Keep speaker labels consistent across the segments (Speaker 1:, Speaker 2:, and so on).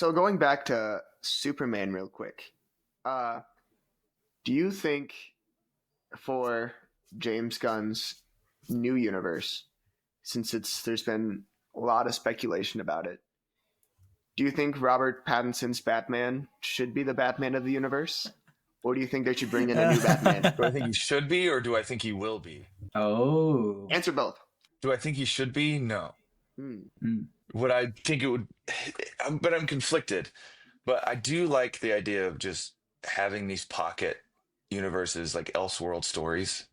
Speaker 1: So going back to Superman real quick, uh, do you think for James Gunn's new universe, since there's been a lot of speculation about it, do you think Robert Pattinson's Batman should be the Batman of the universe, or do you think they should bring in a new Batman?
Speaker 2: Do I think he should be, or do I think he will be?
Speaker 3: Oh.
Speaker 1: Answer both.
Speaker 2: Do I think he should be? No.
Speaker 1: Hmm.
Speaker 2: Would I think it would? But I'm conflicted. But I do like the idea of just having these pocket universes, like Elseworld stories,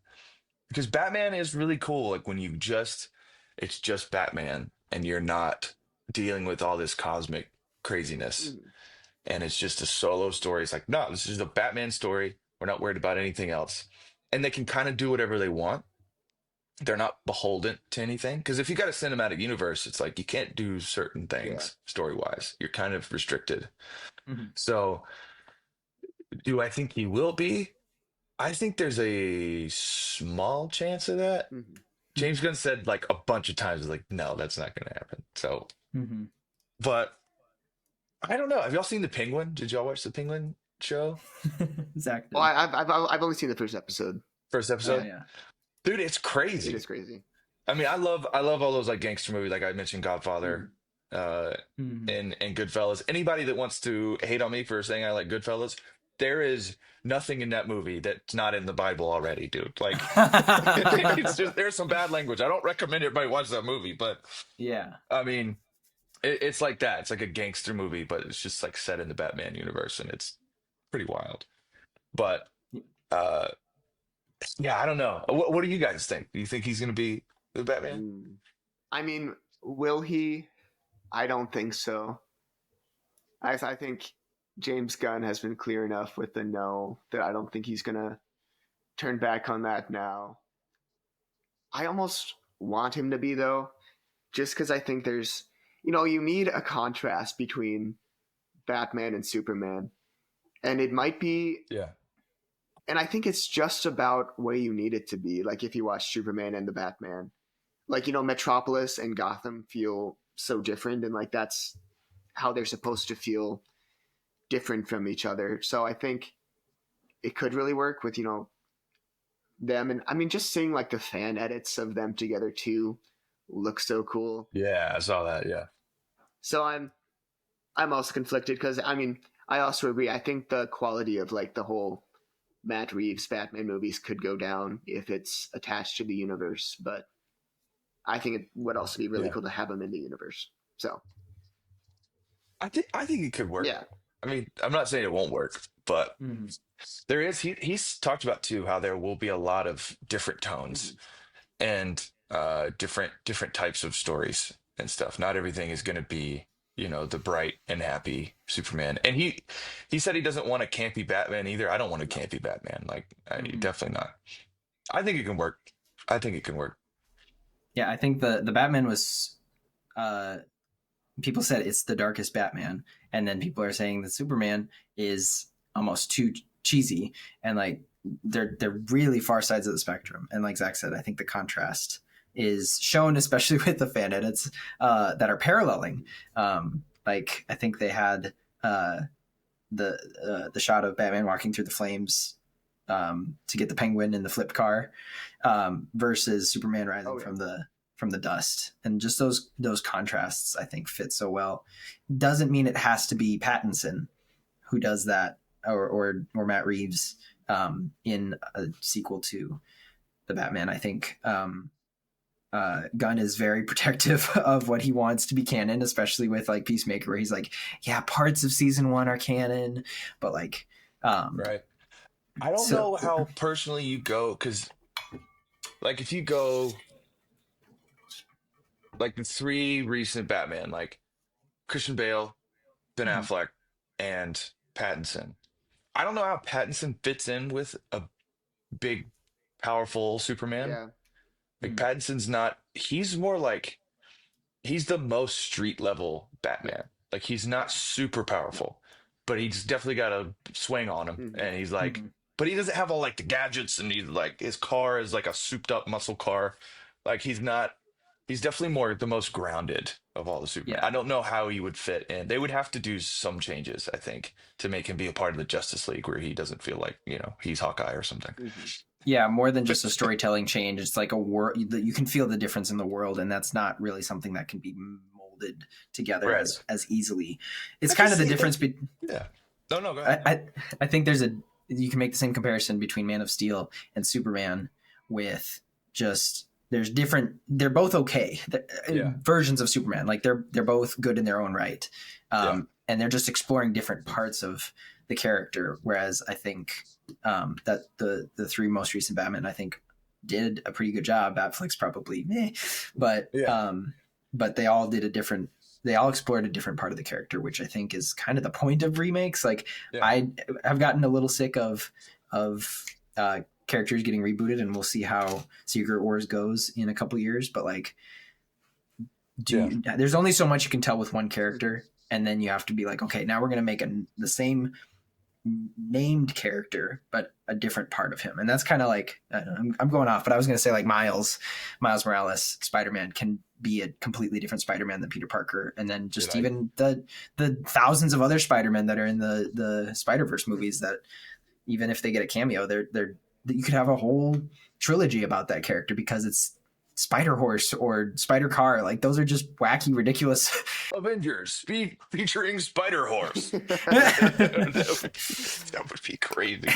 Speaker 2: because Batman is really cool. Like when it's just Batman, and you're not dealing with all this cosmic craziness,
Speaker 1: Hmm.
Speaker 2: and it's just a solo story. It's like, no, this is a Batman story. We're not worried about anything else, and they can kind of do whatever they want. They're not beholden to anything. Because if you got a cinematic universe, it's like you can't do certain
Speaker 1: Yeah.
Speaker 2: things story wise. You're kind of restricted.
Speaker 3: Mhm.
Speaker 2: So, do I think he will be? I think there's a small chance of that.
Speaker 1: Hmm.
Speaker 2: James Gunn said like a bunch of times, like, no, that's not going to happen. So,
Speaker 3: Mhm.
Speaker 2: but I don't know. Have y'all seen The Penguin? Did y'all watch The Penguin show?
Speaker 3: Zach.
Speaker 1: Well, I've only seen the first episode.
Speaker 2: First
Speaker 3: Oh,
Speaker 2: episode?
Speaker 3: yeah.
Speaker 2: Dude, it's
Speaker 1: It
Speaker 2: crazy.
Speaker 1: is crazy.
Speaker 2: I mean, I love all those like gangster movies, like I mentioned, Godfather,
Speaker 3: Mhm.
Speaker 2: and Goodfellas. Anybody that wants to hate on me for saying I like Goodfellas, there is nothing in that movie that's not in the Bible already, dude. Like, it's just there's some bad language. I don't recommend everybody watch that movie, but
Speaker 3: Yeah.
Speaker 2: I mean, it's like that. It's like a gangster movie, but it's just like set in the Batman universe, and it's pretty wild. But uh, yeah, I don't know. What do you guys think? Do you think he's gonna be the Batman?
Speaker 1: Hmm. I mean, will he? I don't think so. I think James Gunn has been clear enough with the no that I don't think he's gonna turn back on that now. I almost want him to be though, just because I think you need a contrast between Batman and Superman, and it might be,
Speaker 2: Yeah.
Speaker 1: and I think it's just about where you need it to be. Like if you watch Superman and the Batman, like Metropolis and Gotham feel so different, and like that's how they're supposed to feel different from each other. So I think it could really work with them, and I mean just seeing like the fan edits of them together too looks so cool.
Speaker 2: Yeah, I saw that. Yeah.
Speaker 1: So I'm also conflicted because I mean I also agree. I think the quality of like the whole Matt Reeves Batman movies could go down if it's attached to the universe, but I think it would also be really
Speaker 2: Yeah.
Speaker 1: cool to have him in the universe. So
Speaker 2: I think it could work.
Speaker 1: yeah.
Speaker 2: I mean, I'm not saying it won't work, but
Speaker 3: Mhm.
Speaker 2: there is he's talked about too how there will be a lot of different tones and different types of stories and stuff. Not everything is going to be, the bright and happy Superman. And he said he doesn't want a campy Batman either. I don't want a campy Batman. Like
Speaker 3: Mhm.
Speaker 2: definitely not. I think it can work. I think it can work.
Speaker 3: Yeah, I think the Batman was uh people said it's the darkest Batman, and then people are saying that Superman is almost too cheesy, and like they're really far sides of the spectrum. And like Zach said, I think the contrast is shown, especially with the fan edits that are paralleling. Like I think they had the shot of Batman walking through the flames to get the Penguin in the flip car versus Superman rising
Speaker 1: Oh yeah.
Speaker 3: from the dust, and just those contrasts I think fit so well. Doesn't mean it has to be Pattinson who does that, or Matt Reeves in a sequel to the Batman. I think Gunn is very protective of what he wants to be canon, especially with like Peacemaker, where he's like, yeah, parts of season 1 are canon, but like
Speaker 2: Right. I don't
Speaker 3: so
Speaker 2: know how personally you go, because like if you go like the three recent Batman, like Christian Bale, Ben
Speaker 3: Mhm.
Speaker 2: Affleck, and Pattinson. I don't know how Pattinson fits in with a big, powerful Superman.
Speaker 1: Yeah.
Speaker 2: Like
Speaker 3: Mhm.
Speaker 2: Pattinson's not. He's more like he's the most street level
Speaker 1: Yeah.
Speaker 2: Batman. Like he's not super powerful, but he's definitely got a swing on him,
Speaker 1: Hmm.
Speaker 2: and he's like.
Speaker 3: Mhm.
Speaker 2: But he doesn't have all like the gadgets, and he's like his car is like a souped up muscle car. Like he's not He's definitely the most grounded of all the Superman.
Speaker 3: Yeah.
Speaker 2: I don't know how he would fit in. They would have to do some changes, I think, to make him be a part of the Justice League where he doesn't feel like, he's Hawkeye or something.
Speaker 3: Yeah, more than just a storytelling change. It's like a world. You can feel the difference in the world, and that's not really something that can be molded together
Speaker 2: Right.
Speaker 3: as easily. It's kind of the difference.
Speaker 2: Yeah. No, go ahead.
Speaker 3: I think you can make the same comparison between Man of Steel and Superman with just they're both okay versions of Superman. Like they're both good in their own right. And they're just exploring different parts of the character. Whereas I think that the three most recent Batman, I think, did a pretty good job. Batfleck's probably meh, but they all they all explored a different part of the character, which I think is kind of the point of remakes. Like I've gotten a little sick of characters getting rebooted, and we'll see how Secret Wars goes in a couple years. But like, there's only so much you can tell with one character, and then you have to be like, okay, now we're going to make the same named character, but a different part of him. And that's kind of like, I'm going off, but I was going to say like Miles Morales, Spider-Man can be a completely different Spider-Man than Peter Parker. And then just even the thousands of other Spider-Men that are in the Spider-Verse movies that even if they get a cameo, you could have a whole trilogy about that character because it's Spider Horse or Spider Car. Like those are just wacky, ridiculous.
Speaker 2: Avengers featuring Spider Horse. that would be crazy.